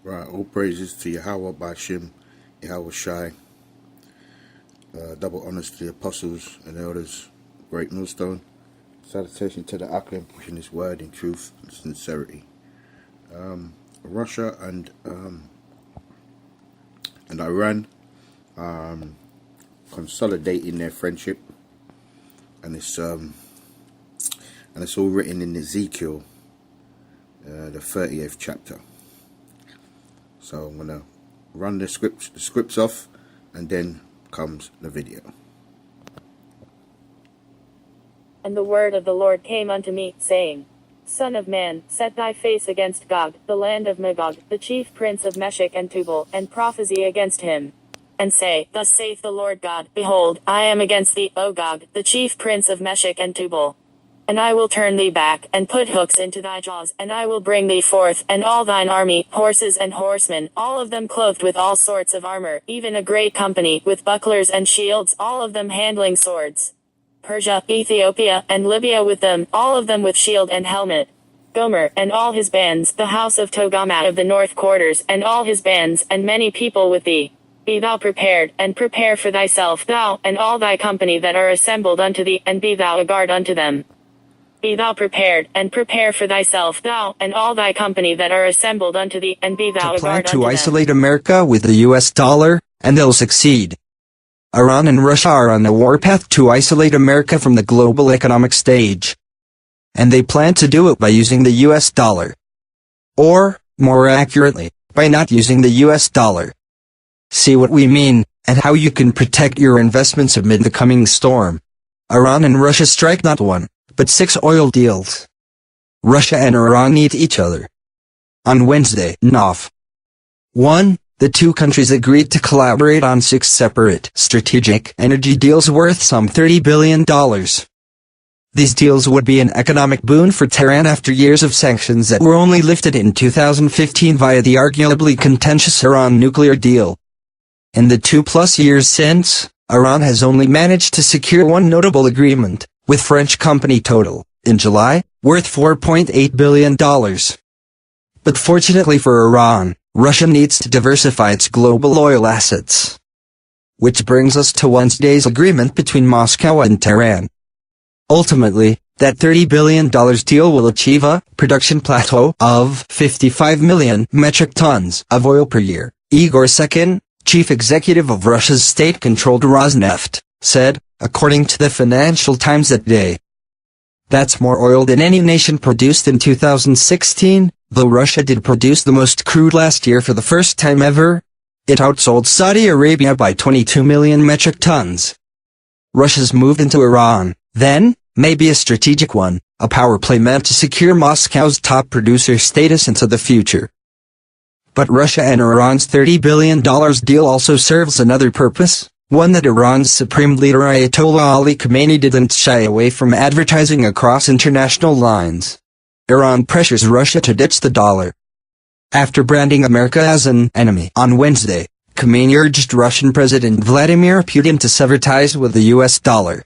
Right, all praises to Yahweh Bashim, Yahweh Shai. Double honors to the apostles and elders, great millstone. Salutation to the Akim, pushing his word in truth and sincerity. Russia and Iran consolidating their friendship, and it's all written in Ezekiel, the 30th chapter. So I'm gonna run the scripts off, and then comes the video. And the word of the Lord came unto me, saying, Son of man, set thy face against Gog, the land of Magog, the chief prince of Meshech and Tubal, and prophesy against him. And say, Thus saith the Lord God, Behold, I am against thee, O Gog, the chief prince of Meshech and Tubal. And I will turn thee back, and put hooks into thy jaws, and I will bring thee forth, and all thine army, horses and horsemen, all of them clothed with all sorts of armor, even a great company, with bucklers and shields, all of them handling swords. Persia, Ethiopia, and Libya with them, all of them with shield and helmet. Gomer, and all his bands, the house of Togarmah of the north quarters, and all his bands, and many people with thee. Be thou prepared, and prepare for thyself, thou, and all thy company that are assembled unto thee, and be thou a guard unto them. Be thou prepared, and prepare for thyself, thou, and all thy company that are assembled unto thee, and be thou a guard unto them. To plan to isolate America with the US dollar, and they'll succeed. Iran and Russia are on a warpath to isolate America from the global economic stage. And they plan to do it by using the US dollar. Or, more accurately, by not using the US dollar. See what we mean, and how you can protect your investments amid the coming storm. Iran and Russia strike not one, but 6 oil deals. Russia and Iran need each other. On Wednesday, NOF. 1. The two countries agreed to collaborate on 6 separate strategic energy deals worth some $30 billion. These deals would be an economic boon for Tehran after years of sanctions that were only lifted in 2015 via the arguably contentious Iran nuclear deal. In the 2+ years since, Iran has only managed to secure one notable agreement, with French company Total, in July, worth $4.8 billion. But fortunately for Iran, Russia needs to diversify its global oil assets. Which brings us to Wednesday's agreement between Moscow and Tehran. Ultimately, that $30 billion deal will achieve a production plateau of 55 million metric tons of oil per year. Igor Sekin, chief executive of Russia's state-controlled Rosneft, said, according to the Financial Times that day. That's more oil than any nation produced in 2016, though Russia did produce the most crude last year for the first time ever. It outsold Saudi Arabia by 22 million metric tons. Russia's move into Iran, then, may be a strategic one, a power play meant to secure Moscow's top producer status into the future. But Russia and Iran's $30 billion deal also serves another purpose, one that Iran's supreme leader Ayatollah Ali Khamenei didn't shy away from advertising across international lines. Iran pressures Russia to ditch the dollar. After branding America as an enemy on Wednesday, Khamenei urged Russian President Vladimir Putin to sever ties with the US dollar.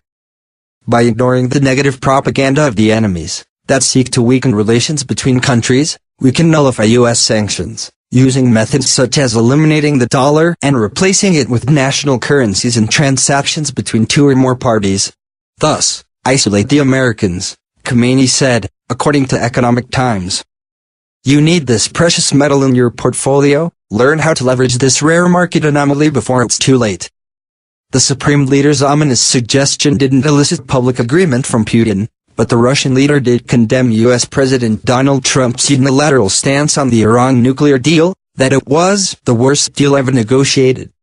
By ignoring the negative propaganda of the enemies that seek to weaken relations between countries, we can nullify US sanctions, using methods such as eliminating the dollar and replacing it with national currencies in transactions between 2 or more parties. Thus, isolate the Americans, Khamenei said, according to Economic Times. You need this precious metal in your portfolio, learn how to leverage this rare market anomaly before it's too late. The Supreme Leader's ominous suggestion didn't elicit public agreement from Putin, but the Russian leader did condemn U.S. President Donald Trump's unilateral stance on the Iran nuclear deal, that it was the worst deal ever negotiated.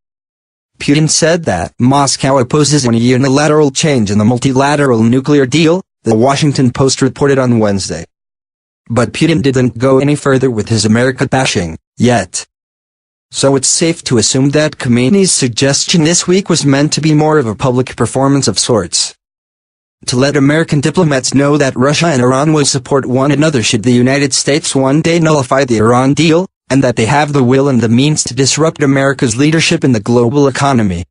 Putin said that Moscow opposes any unilateral change in the multilateral nuclear deal, the Washington Post reported on Wednesday. But Putin didn't go any further with his America bashing, yet. So it's safe to assume that Khamenei's suggestion this week was meant to be more of a public performance of sorts. To let American diplomats know that Russia and Iran will support one another should the United States one day nullify the Iran deal, and that they have the will and the means to disrupt America's leadership in the global economy.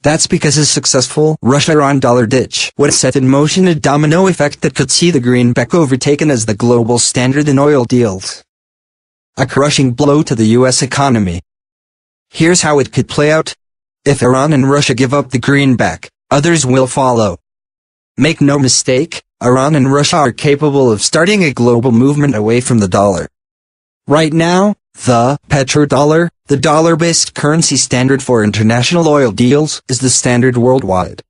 That's because a successful Russia-Iran dollar ditch would set in motion a domino effect that could see the greenback overtaken as the global standard in oil deals. a crushing blow to the U.S. economy. Here's how it could play out. If Iran and Russia give up the greenback, others will follow. Make no mistake, Iran and Russia are capable of starting a global movement away from the dollar. Right now, the petrodollar, the dollar-based currency standard for international oil deals, is the standard worldwide.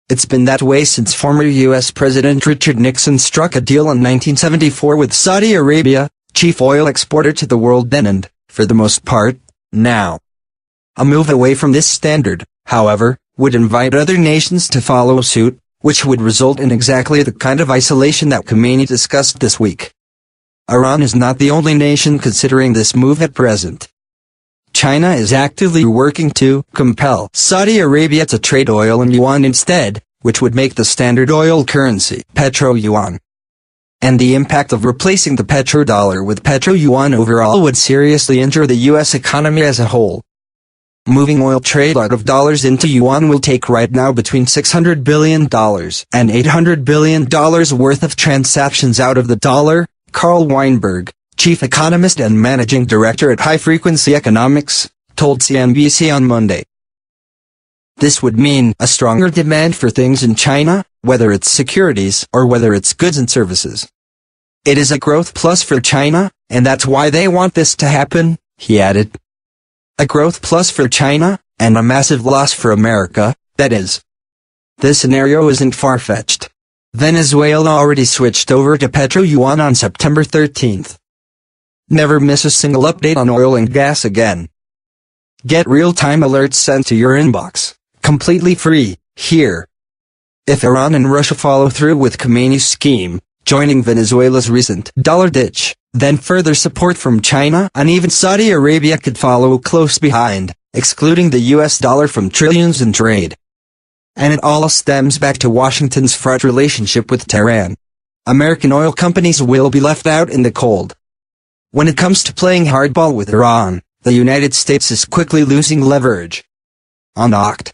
It's been that way since former U.S. President Richard Nixon struck a deal in 1974 with Saudi Arabia, chief oil exporter to the world then and, for the most part, now. A move away from this standard, however, would invite other nations to follow suit, which would result in exactly the kind of isolation that Khomeini discussed this week. Iran is not the only nation considering this move at present. China is actively working to compel Saudi Arabia to trade oil in yuan instead, which would make the standard oil currency petro-yuan. And the impact of replacing the petrodollar with petro-yuan overall would seriously injure the U.S. economy as a whole. Moving oil trade out of dollars into yuan will take right now between $600 billion and $800 billion worth of transactions out of the dollar, Carl Weinberg, chief economist and managing director at High Frequency Economics, told CNBC on Monday. This would mean a stronger demand for things in China, whether it's securities or whether it's goods and services. It is a growth plus for China, and that's why they want this to happen, he added. A growth plus for China, and a massive loss for America, that is. This scenario isn't far-fetched. Venezuela already switched over to petro-yuan on September 13th. Never miss a single update on oil and gas again. Get real-time alerts sent to your inbox, completely free, here. If Iran and Russia follow through with Khomeini's scheme, joining Venezuela's recent dollar ditch, then further support from China and even Saudi Arabia could follow close behind, excluding the US dollar from trillions in trade. And it all stems back to Washington's fraught relationship with Tehran. American oil companies will be left out in the cold. When it comes to playing hardball with Iran, the United States is quickly losing leverage. On Oct.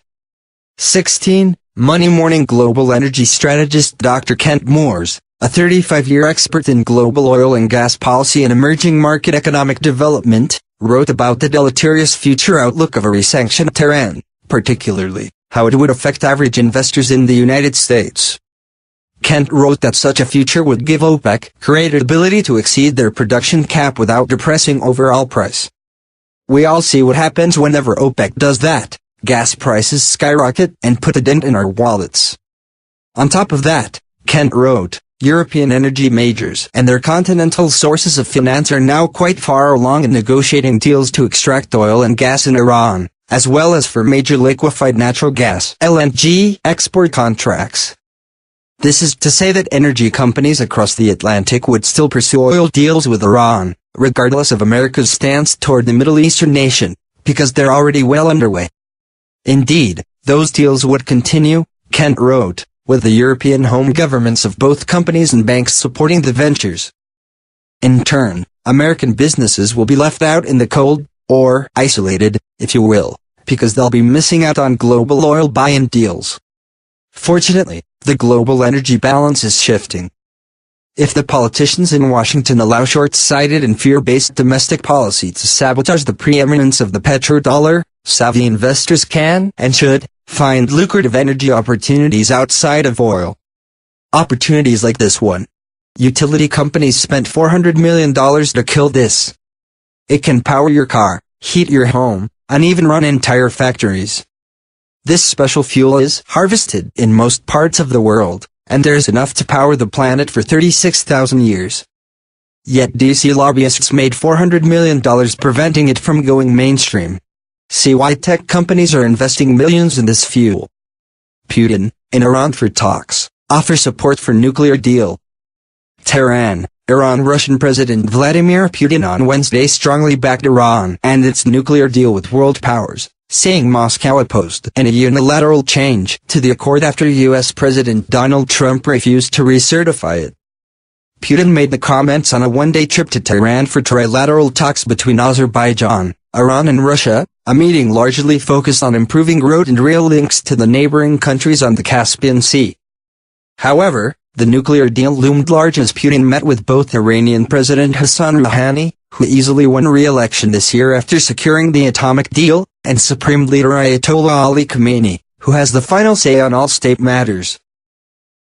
16, Money Morning global energy strategist Dr. Kent Moores, a 35-year expert in global oil and gas policy and emerging market economic development, wrote about the deleterious future outlook of a resanctioned Tehran, particularly how it would affect average investors in the United States. Kent wrote that such a future would give OPEC greater ability to exceed their production cap without depressing overall price. We all see what happens whenever OPEC does that. Gas prices skyrocket and put a dent in our wallets. On top of that, Kent wrote, European energy majors and their continental sources of finance are now quite far along in negotiating deals to extract oil and gas in Iran, as well as for major liquefied natural gas (LNG) export contracts. This is to say that energy companies across the Atlantic would still pursue oil deals with Iran, regardless of America's stance toward the Middle Eastern nation, because they're already well underway. Indeed, those deals would continue, Kent wrote, with the European home governments of both companies and banks supporting the ventures. In turn, American businesses will be left out in the cold, or isolated, if you will, because they'll be missing out on global oil buy-in deals. Fortunately, the global energy balance is shifting. If the politicians in Washington allow short-sighted and fear-based domestic policy to sabotage the preeminence of the petrodollar, savvy investors can, and should, find lucrative energy opportunities outside of oil. Opportunities like this one. Utility companies spent $400 million to kill this. It can power your car, heat your home, and even run entire factories. This special fuel is harvested in most parts of the world, and there's enough to power the planet for 36,000 years. Yet DC lobbyists made $400 million preventing it from going mainstream. See why tech companies are investing millions in this fuel. Putin, in Iran for talks, offers support for nuclear deal. Tehran, Iran. Russian President Vladimir Putin on Wednesday strongly backed Iran and its nuclear deal with world powers, saying Moscow opposed any unilateral change to the accord after U.S. President Donald Trump refused to recertify it. Putin made the comments on a one-day trip to Tehran for trilateral talks between Azerbaijan, Iran and Russia, a meeting largely focused on improving road and rail links to the neighboring countries on the Caspian Sea. However, the nuclear deal loomed large as Putin met with both Iranian President Hassan Rouhani, who easily won re-election this year after securing the atomic deal, and Supreme Leader Ayatollah Ali Khamenei, who has the final say on all state matters.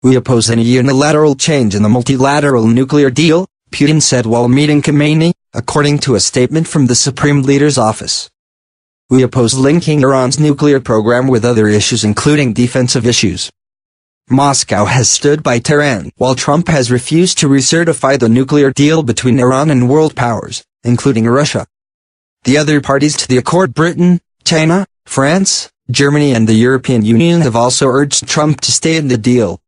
"We oppose any unilateral change in the multilateral nuclear deal," Putin said while meeting Khamenei, according to a statement from the Supreme Leader's office. "We oppose linking Iran's nuclear program with other issues including defensive issues." Moscow has stood by Tehran, while Trump has refused to recertify the nuclear deal between Iran and world powers, including Russia. The other parties to the accord, Britain, China, France, Germany and the European Union, have also urged Trump to stay in the deal.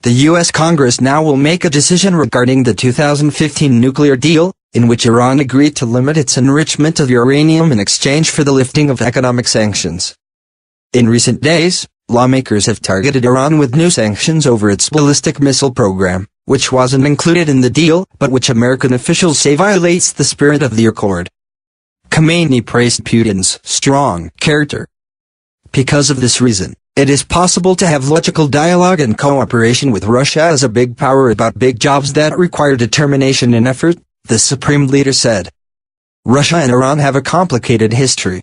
The U.S. Congress now will make a decision regarding the 2015 nuclear deal, in which Iran agreed to limit its enrichment of uranium in exchange for the lifting of economic sanctions. In recent days, lawmakers have targeted Iran with new sanctions over its ballistic missile program, which wasn't included in the deal, but which American officials say violates the spirit of the accord. Khamenei praised Putin's strong character. Because of this reason, it is possible to have logical dialogue and cooperation with Russia as a big power about big jobs that require determination and effort, the Supreme Leader said. Russia and Iran have a complicated history.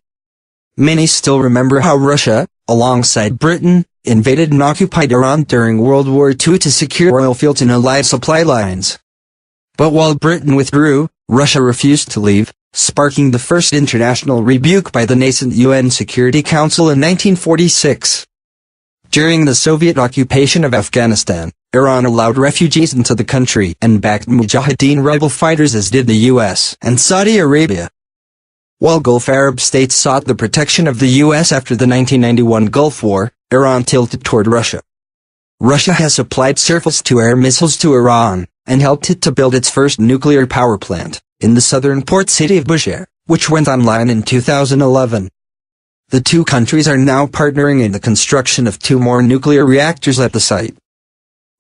Many still remember how Russia, alongside Britain, invaded and occupied Iran during World War II to secure oil fields and allied supply lines. But while Britain withdrew, Russia refused to leave, sparking the first international rebuke by the nascent UN Security Council in 1946. During the Soviet occupation of Afghanistan, Iran allowed refugees into the country and backed Mujahideen rebel fighters, as did the US and Saudi Arabia. While Gulf Arab states sought the protection of the U.S. after the 1991 Gulf War, Iran tilted toward Russia. Russia has supplied surface-to-air missiles to Iran, and helped it to build its first nuclear power plant, in the southern port city of Bushehr, which went online in 2011. The two countries are now partnering in the construction of 2 more nuclear reactors at the site.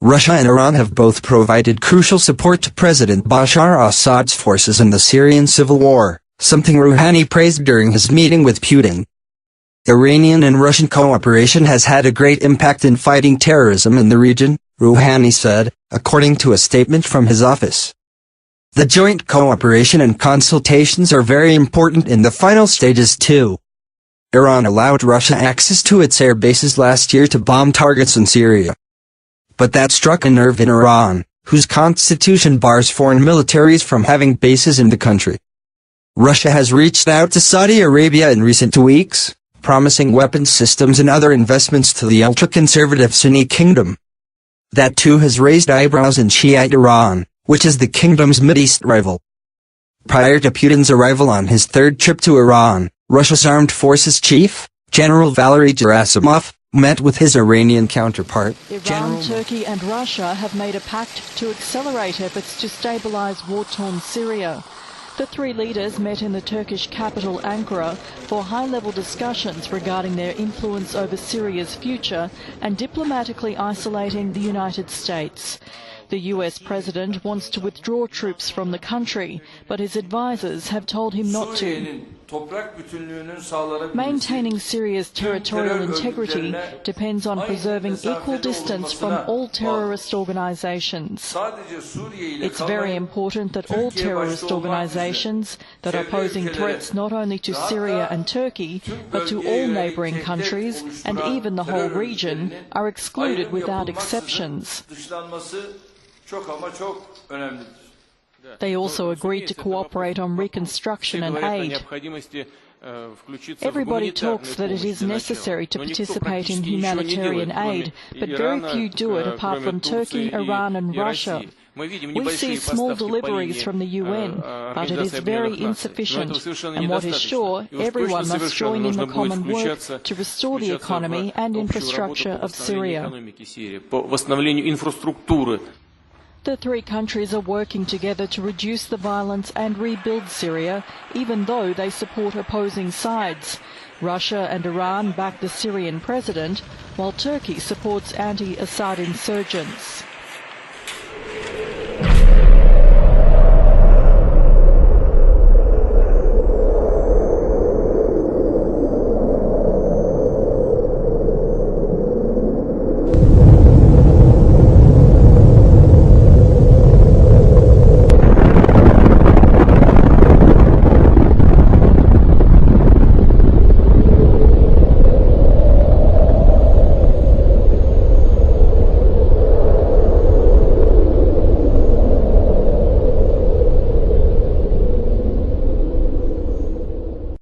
Russia and Iran have both provided crucial support to President Bashar Assad's forces in the Syrian civil war, something Rouhani praised during his meeting with Putin. Iranian and Russian cooperation has had a great impact in fighting terrorism in the region, Rouhani said, according to a statement from his office. The joint cooperation and consultations are very important in the final stages too. Iran allowed Russia access to its air bases last year to bomb targets in Syria. But that struck a nerve in Iran, whose constitution bars foreign militaries from having bases in the country. Russia has reached out to Saudi Arabia in recent weeks, promising weapons systems and other investments to the ultra-conservative Sunni kingdom. That too has raised eyebrows in Shiite Iran, which is the kingdom's Mideast rival. Prior to Putin's arrival on his 3rd trip to Iran, Russia's armed forces chief, General Valery Gerasimov, met with his Iranian counterpart, Iran, Turkey and Russia have made a pact to accelerate efforts to stabilize war-torn Syria. The 3 leaders met in the Turkish capital Ankara for high-level discussions regarding their influence over Syria's future and diplomatically isolating the United States. The US president wants to withdraw troops from the country, but his advisors have told him not to. Maintaining Syria's territorial integrity depends on preserving equal distance from all terrorist organizations. It's very important that all terrorist organizations that are posing threats not only to Syria and Turkey, but to all neighboring countries and even the whole region, are excluded without exceptions. They also agreed to cooperate on reconstruction and aid. Everybody talks that it is necessary to participate in humanitarian aid, but very few do it apart from Turkey, Iran and Russia. We see small deliveries from the UN, but it is very insufficient, and what is sure, everyone must join in the common work to restore the economy and infrastructure of Syria. The 3 countries are working together to reduce the violence and rebuild Syria, even though they support opposing sides. Russia and Iran back the Syrian president, while Turkey supports anti-Assad insurgents.